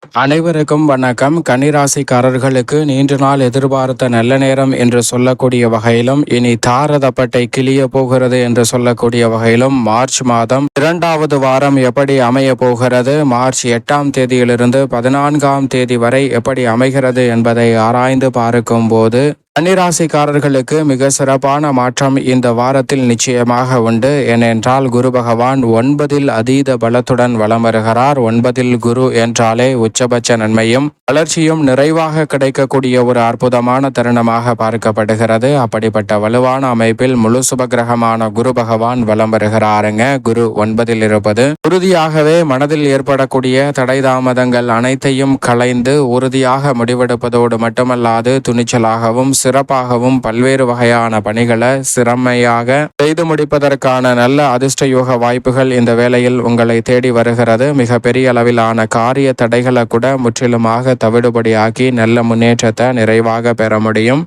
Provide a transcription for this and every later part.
அனைவருக்கும் வணக்கம். கன்னிராசிக்காரர்களுக்கு நீண்ட நாள் எதிர்பார்த்த நல்ல நேரம் என்று சொல்லக்கூடிய வகையிலும், இனி தாரதப்பட்டை கிளிய போகிறது என்று சொல்லக்கூடிய வகையிலும், மார்ச் மாதம் 2வது வாரம் எப்படி அமைய போகிறது, மார்ச் 8ஆம் தேதியிலிருந்து 14ஆம் தேதி வரை எப்படி அமைகிறது என்பதை ஆராய்ந்து பார்க்கும் போது கன்னிராசிக்காரர்களுக்கு மிக சிறப்பான மாற்றம் இந்த வாரத்தில் நிச்சயமாக உண்டு. ஏனென்றால் குரு பகவான் 9ல் அதீத பலத்துடன் வலம் வருகிறார். 9ல் குரு என்றாலே உச்சபட்ச நன்மையும் வளர்ச்சியும் நிறைவாக கிடைக்கக்கூடிய ஒரு அற்புதமான தருணமாக பார்க்கப்படுகிறது. அப்படிப்பட்ட வலுவான அமைப்பில் முழு சுபகிரகமான குரு பகவான் வலம் வருகிறாருங்க. குரு 9ல் இருப்பது உறுதியாகவே மனதில் ஏற்படக்கூடிய தடை தாமதங்கள் அனைத்தையும் களைந்து உறுதியாக முடிவெடுப்பதோடு மட்டுமல்லாது துணிச்சலாகவும் சிறப்பாகவும் பல்வேறு வகையான பணிகளை சிறமையாக செய்து முடிப்பதற்கான நல்ல அதிர்ஷ்ட யோக வாய்ப்புகள் இந்த வேளையில் உங்களை தேடி வருகிறது. மிக பெரிய அளவிலான காரிய தடைகளை கூட முற்றிலுமாக தவிடுபடியாக்கி நல்ல முன்னேற்றத்தை நிறைவாக பெற முடியும்.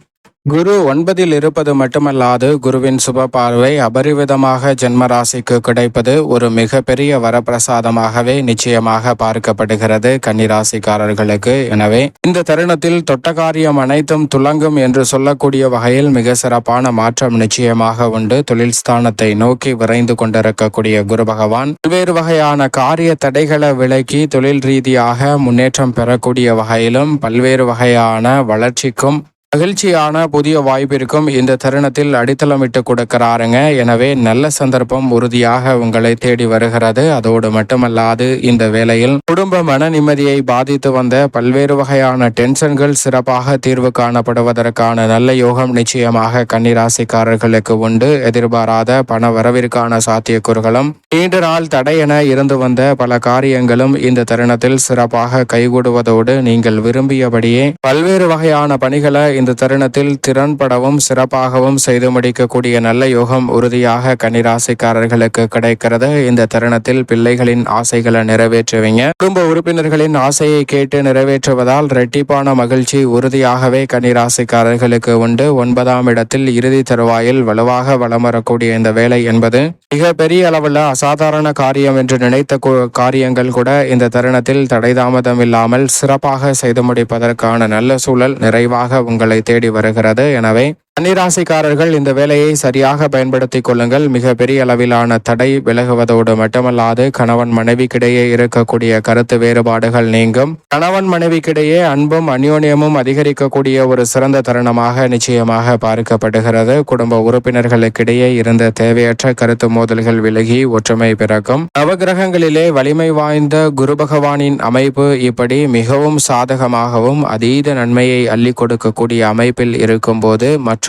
குரு 9ல் இருப்பது மட்டுமல்லாது குருவின் சுப பார்வை அபரிவிதமாக ஜென்மராசிக்கு கிடைப்பது ஒரு மிகப்பெரிய வரப்பிரசாதமாகவே நிச்சயமாக பார்க்கப்படுகிறது கன்னிராசிக்காரர்களுக்கு. எனவே இந்த தருணத்தில் தொட்ட காரியம் அனைத்தும் துலங்கும் என்று சொல்லக்கூடிய வகையில் மிக சிறப்பான மாற்றம் நிச்சயமாக உண்டு. தொழில் ஸ்தானத்தை நோக்கி விரைந்து கொண்டிருக்கக்கூடிய குரு பகவான் பல்வேறு வகையான காரிய தடைகளை விலக்கி தொழில் ரீதியாக முன்னேற்றம் பெறக்கூடிய வகையிலும் பல்வேறு வகையான வளர்ச்சிக்கும் மகிழ்ச்சியான புதிய வாய்ப்பிற்கும் இந்த தருணத்தில் அடித்தளமிட்டு கொடுக்கிறாருங்க. எனவே நல்ல சந்தர்ப்பம் உறுதியாக உங்களை தேடி வருகிறது. அதோடு மட்டுமல்லாது இந்த வேளையில் குடும்ப மன நிம்மதியை பாதித்து வந்த பல்வேறு வகையான டென்ஷன்கள் சிறப்பாக தீர்வு காணப்படுவதற்கான நல்ல யோகம் நிச்சயமாக கன்னிராசிக்காரர்களுக்கு உண்டு. எதிர்பாராத பண வரவிற்கான சாத்தியக்கூறுகளும் நீண்ட நாள் தடையென இருந்து வந்த பல காரியங்களும் இந்த தருணத்தில் சிறப்பாக கைகூடுவதோடு நீங்கள் விரும்பியபடியே பல்வேறு வகையான பணிகளை இந்த தருணத்தில் திறன்படவும் சிறப்பாகவும் செய்து முடிக்கக்கூடிய நல்ல யோகம் உறுதியாக கன்னிராசிக்காரர்களுக்கு கிடைக்கிறது. இந்த தருணத்தில் பிள்ளைகளின் ஆசைகளை நிறைவேற்றுவீங்க. குடும்ப உறுப்பினர்களின் ஆசையை கேட்டு நிறைவேற்றுவதால் இரட்டிப்பான மகிழ்ச்சி உறுதியாகவே கன்னிராசிக்காரர்களுக்கு உண்டு. 9ஆம் இடத்தில் இறுதி தருவாயில் வலுவாக வலம் வரக்கூடிய இந்த வேலை என்பது மிக பெரிய அளவில் அசாதாரண காரியம் என்று நினைத்த காரியங்கள் கூட இந்த தருணத்தில் தடை தாமதம் இல்லாமல் சிறப்பாக செய்து முடிப்பதற்கான நல்ல சூழல் நிறைவாக உங்களை தேடி வருகிறது. எனவே கன்னிராசிக்காரர்கள் இந்த வேலையை சரியாக பயன்படுத்திக் கொள்ளுங்கள். மிக பெரிய அளவிலான தடை விலகுவதோடு மட்டுமல்லாது கணவன் மனைவிக்கிடையே இருக்கக்கூடிய கருத்து வேறுபாடுகள் நீங்கும். கணவன் மனைவிக்கிடையே அன்பும் அந்யோன்யமும் அதிகரிக்கக்கூடிய ஒரு சிறந்த தருணமாக நிச்சயமாக பார்க்கப்படுகிறது. குடும்ப உறுப்பினர்களுக்கிடையே இருந்த தேவையற்ற கருத்து மோதல்கள் விலகி ஒற்றுமை பிறக்கும். நவகிரகங்களிலே வலிமை வாய்ந்த குரு பகவானின் அமைப்பு இப்படி மிகவும் சாதகமாகவும் அதீத நன்மையை அள்ளி கொடுக்கக்கூடிய அமைப்பில் இருக்கும்போது மற்றொரு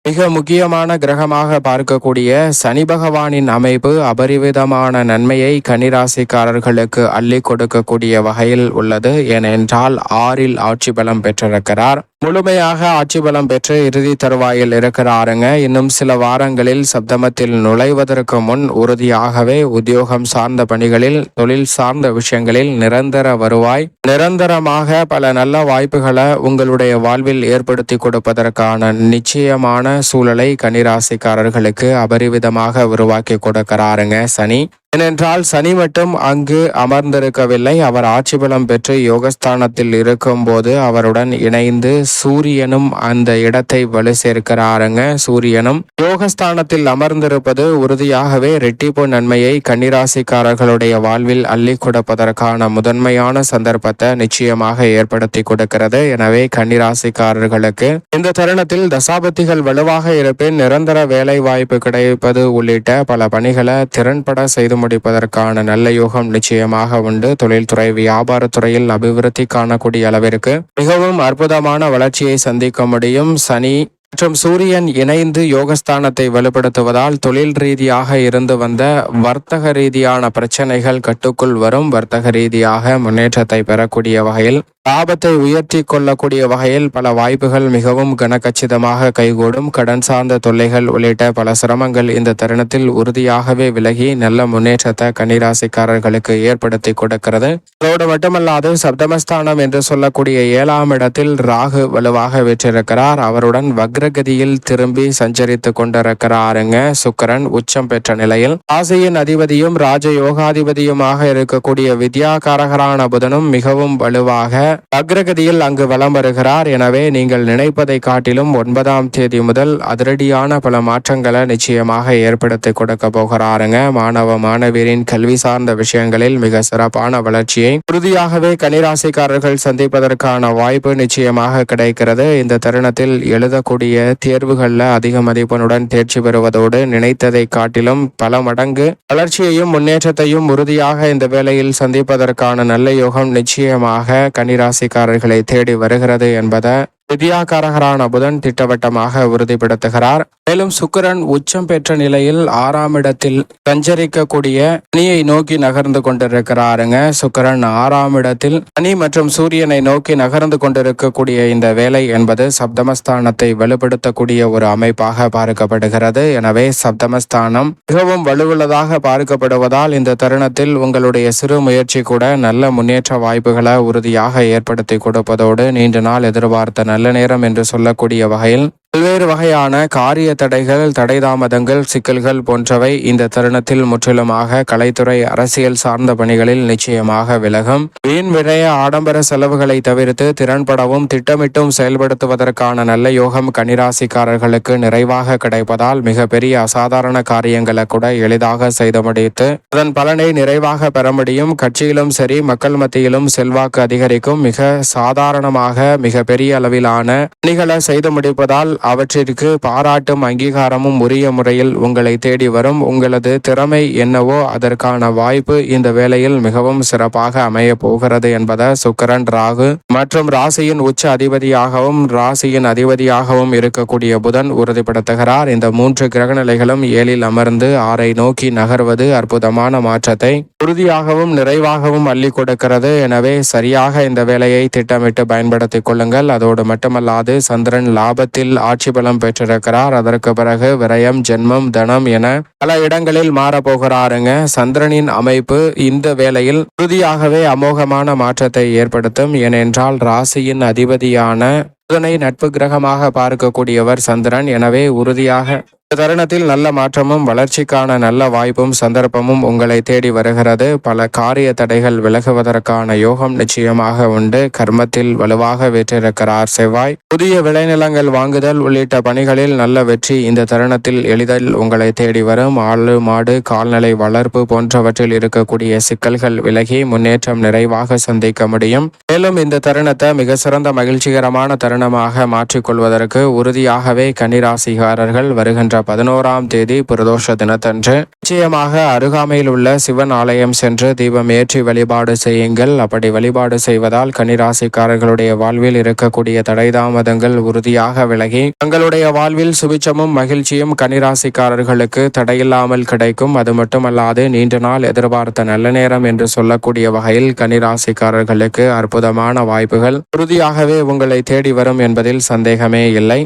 மிக முக்கியமான கிரகமாக பார்க்கக்கூடிய சனி பகவானின் அமைப்பு அபரிவிதமான நன்மையை கன்னிராசிக்காரர்களுக்கு அள்ளி கொடுக்கக்கூடிய வகையில் உள்ளது. ஏனென்றால் 6ல் ஆட்சி பலம் பெற்றிருக்கிறார். முழுமையாக ஆட்சி பலம் பெற்று இறுதி தருவாயில் இருக்கிறாருங்க. இன்னும் சில வாரங்களில் சப்தமத்தில் நுழைவதற்கு முன் உறுதியாகவே உத்தியோகம் சார்ந்த பணிகளில் தொழில் சார்ந்த விஷயங்களில் நிரந்தர வருவாய் நிரந்தரமாக பல நல்ல வாய்ப்புகளை உங்களுடைய வாழ்வில் ஏற்படுத்தி கொடுப்பதற்கான நிச்சயமான சூழலை கன்னிராசிக்காரர்களுக்கு அபரிவிதமாக உருவாக்கி கொடுக்கிறாருங்க சனி. ஏனென்றால் சனி மட்டும் அங்கு அமர்ந்திருக்கவில்லை. அவர் ஆட்சி பலம் பெற்று யோகஸ்தானத்தில் இருக்கும் போது அவருடன் இணைந்து சூரியனும் அந்த இடத்தை வலு சேர்க்கிறாருங்க. சூரியனும் யோகஸ்தானத்தில் அமர்ந்திருப்பது உறுதியாகவே இரட்டிப்பு நன்மையை கன்னிராசிக்காரர்களுடைய வாழ்வில் அள்ளி கொடுப்பதற்கான முதன்மையான சந்தர்ப்பத்தை நிச்சயமாக ஏற்படுத்தி கொடுக்கிறது. எனவே கன்னிராசிக்காரர்களுக்கு இந்த தருணத்தில் தசாபத்திகள் வலுவாக இருப்பின் நிரந்தர வேலை வாய்ப்பு கிடைப்பது உள்ளிட்ட பல பணிகளை திறன்பட செய்து முடிப்பதற்கான நல்ல யோகம் நிச்சயமாக உண்டு. தொழில்துறை வியாபாரத்துறையில் அபிவிருத்தி காணக்கூடிய அளவிற்கு மிகவும் அற்புதமான வளர்ச்சியை சந்திக்க முடியும். சனி மற்றும் சூரியன் இணைந்து யோகஸ்தானத்தை வலுப்படுத்துவதால் தொழில் ரீதியாக இருந்து வந்த வர்த்தக ரீதியான பிரச்சனைகள் கட்டுக்குள் வரும். வர்த்தக ரீதியாக முன்னேற்றத்தை பெறக்கூடிய வகையில் லாபத்தை உயர்த்தி கொள்ளக்கூடிய வகையில் பல வாய்ப்புகள் மிகவும் கனகச்சிதமாக கைகூடும். கடன் சார்ந்த தொல்லைகள் உள்ளிட்ட பல சிரமங்கள் இந்த தருணத்தில் உறுதியாகவே விலகி நல்ல முன்னேற்றத்தை கன்னிராசிக்காரர்களுக்கு ஏற்படுத்தி கொடுக்கிறது. அதோடு மட்டுமல்லாது சப்தமஸ்தானம் என்று சொல்லக்கூடிய 7ஆம் இடத்தில் ராகு வலுவாக வீற்றிருக்கிறார். அவருடன் வக்ரகதியில் திரும்பி சஞ்சரித்து கொண்டிருக்கிறாருங்க. சுக்கிரன் உச்சம் பெற்ற நிலையில் ராசியின் அதிபதியும் ராஜயோகாதிபதியுமாக இருக்கக்கூடிய வித்யாகாரகரான புதனும் மிகவும் வலுவாக வக்ரகதியில் அங்கு வலம் வருகிறார். எனவே நீங்கள் நினைப்பதை காட்டிலும் 9ஆம் தேதி முதல் அதிரடியான பல மாற்றங்களை நிச்சயமாக ஏற்படுத்தி கொடுக்க போகிறாருங்க. மாணவ மாணவியரின் கல்வி சார்ந்த விஷயங்களில் மிக சிறப்பான வளர்ச்சியை உறுதியாகவே கன்னிராசிக்காரர்கள் சந்திப்பதற்கான வாய்ப்பு நிச்சயமாக கிடைக்கிறது. இந்த தருணத்தில் எழுதக்கூடிய தேர்வுகளில் அதிக மதிப்பெண்ணுடன் தேர்ச்சி பெறுவதோடு நினைத்ததை காட்டிலும் பல மடங்கு வளர்ச்சியையும் முன்னேற்றத்தையும் உறுதியாக இந்த வேளையில் சந்திப்பதற்கான நல்ல யோகம் நிச்சயமாக கன்னிராசிக்காரர்களை தேடி வருகிறது என்பதை வித்யாகாரகரான புதன் திட்டவட்டமாக உறுதிப்படுத்துகிறார். மேலும் சுக்கிரன் உச்சம் பெற்ற நிலையில் 6ஆம் இடத்தில் சஞ்சரிக்கக்கூடிய சனியை நோக்கி நகர்ந்து கொண்டிருக்கிறாருங்க. சுக்கிரன் 6ஆம் இடத்தில் சனி மற்றும் சூரியனை நோக்கி நகர்ந்து கொண்டிருக்கக்கூடிய இந்த வேலை என்பது சப்தமஸ்தானத்தை வலுப்படுத்தக்கூடிய ஒரு அமைப்பாக பார்க்கப்படுகிறது. எனவே சப்தமஸ்தானம் மிகவும் வலுவுள்ளதாக பார்க்கப்படுவதால் இந்த தருணத்தில் உங்களுடைய சிறு முயற்சி கூட நல்ல முன்னேற்ற வாய்ப்புகளை உறுதியாக ஏற்படுத்தி கொடுப்பதோடு நீண்ட நாள் எதிர்பார்த்த நல்ல நேரம் என்று சொல்லக்கூடிய வகையில் பல்வேறு வகையான காரிய தடைகள், தடை தாமதங்கள், சிக்கல்கள் போன்றவை இந்த தருணத்தில் முற்றிலுமாக கலைத்துறை அரசியல் சார்ந்த பணிகளில் நிச்சயமாக விலகும். வீண் விரைய ஆடம்பர செலவுகளை தவிர்த்து திறன்படவும் திட்டமிட்டும் செயல்படுத்துவதற்கான நல்ல யோகம் கன்னிராசிக்காரர்களுக்கு நிறைவாக கிடைப்பதால் மிகப்பெரிய அசாதாரண காரியங்களை கூட எளிதாக செய்து முடித்து அதன் பலனை நிறைவாக பெற முடியும். கட்சியிலும் சரி மக்கள் மத்தியிலும் செல்வாக்கு அதிகரிக்கும். மிக சாதாரணமாக மிக பெரிய அளவிலான பணிகளை செய்து முடிப்பதால் அவற்றிற்கு பாராட்டும் அங்கீகாரமும் உரிய முறையில் உங்களை தேடி வரும். உங்களது திறமை என்னவோ அதற்கான வாய்ப்பு இந்த வேளையில் மிகவும் சிறப்பாக அமைய போகிறது என்பதை சுக்கிரன், ராகு மற்றும் ராசியின் உச்ச அதிபதியாகவும் இருக்கக்கூடிய புதன் உறுதிப்படுத்துகிறார். இந்த 3 கிரகநிலைகளும் 7இல் அமர்ந்து 6ஐ நோக்கி நகர்வது அற்புதமான மாற்றத்தை உறுதியாகவும் நிறைவாகவும் அள்ளி கொடுக்கிறது. எனவே சரியாக இந்த வேலையை திட்டமிட்டு பயன்படுத்திக் கொள்ளுங்கள். அதோடு மட்டுமல்லாது சந்திரன் லாபத்தில் ஆட்சி பலம் பெற்றிருக்கிறார். அதற்கு பிறகு விரயம், ஜென்மம், தனம் என பல இடங்களில் மாறப்போகிறாருங்க. சந்திரனின் அமைப்பு இந்த வேளையில் உறுதியாகவே அமோகமான மாற்றத்தை ஏற்படுத்தும். ஏனென்றால் ராசியின் அதிபதியான புதனை நட்பு கிரகமாக பார்க்கக்கூடியவர் சந்திரன். எனவே உறுதியாக இந்த தருணத்தில் நல்ல மாற்றமும் வளர்ச்சிக்கான நல்ல வாய்ப்பும் சந்தர்ப்பமும் உங்களை தேடி வருகிறது. பல காரிய தடைகள் விலகுவதற்கான யோகம் நிச்சயமாக உண்டு. கர்மத்தில் வலுவாக வீற்றிருக்கிறார் செவ்வாய். புதிய விளைநிலங்கள் வாங்குதல் உள்ளிட்ட பணிகளில் நல்ல வெற்றி இந்த தருணத்தில் எளிதில் உங்களை தேடி வரும். ஆடு மாடு கால்நடை வளர்ப்பு போன்றவற்றில் இருக்கக்கூடிய சிக்கல்கள் விலகி முன்னேற்றம் நிறைவாக சந்திக்க முடியும். மேலும் இந்த தருணத்தை மிக சிறந்த மகிழ்ச்சிகரமான தருணமாக மாற்றிக்கொள்வதற்கு உறுதியாகவே கன்னிராசிகாரர்கள் வருகின்ற 11ஆம் தேதி பிரதோஷ தினத்தன்று நிச்சயமாக அருகாமையில் உள்ள சிவன் ஆலயம் சென்று தீபம் ஏற்றி வழிபாடு செய்யுங்கள். அப்படி வழிபாடு செய்வதால் கன்னிராசிக்காரர்களுடைய வாழ்வில் இருக்கக்கூடிய தடை தாமதங்கள் உறுதியாக விலகி தங்களுடைய வாழ்வில் சுபிச்சமும் மகிழ்ச்சியும் கன்னிராசிக்காரர்களுக்கு தடையில்லாமல் கிடைக்கும். அது மட்டுமல்லாது நீண்ட நாள் எதிர்பார்த்த நல்ல நேரம் என்று சொல்லக்கூடிய வகையில் கன்னிராசிக்காரர்களுக்கு அற்புதமான வாய்ப்புகள் உறுதியாகவே உங்களை தேடி வரும் என்பதில் சந்தேகமே இல்லை.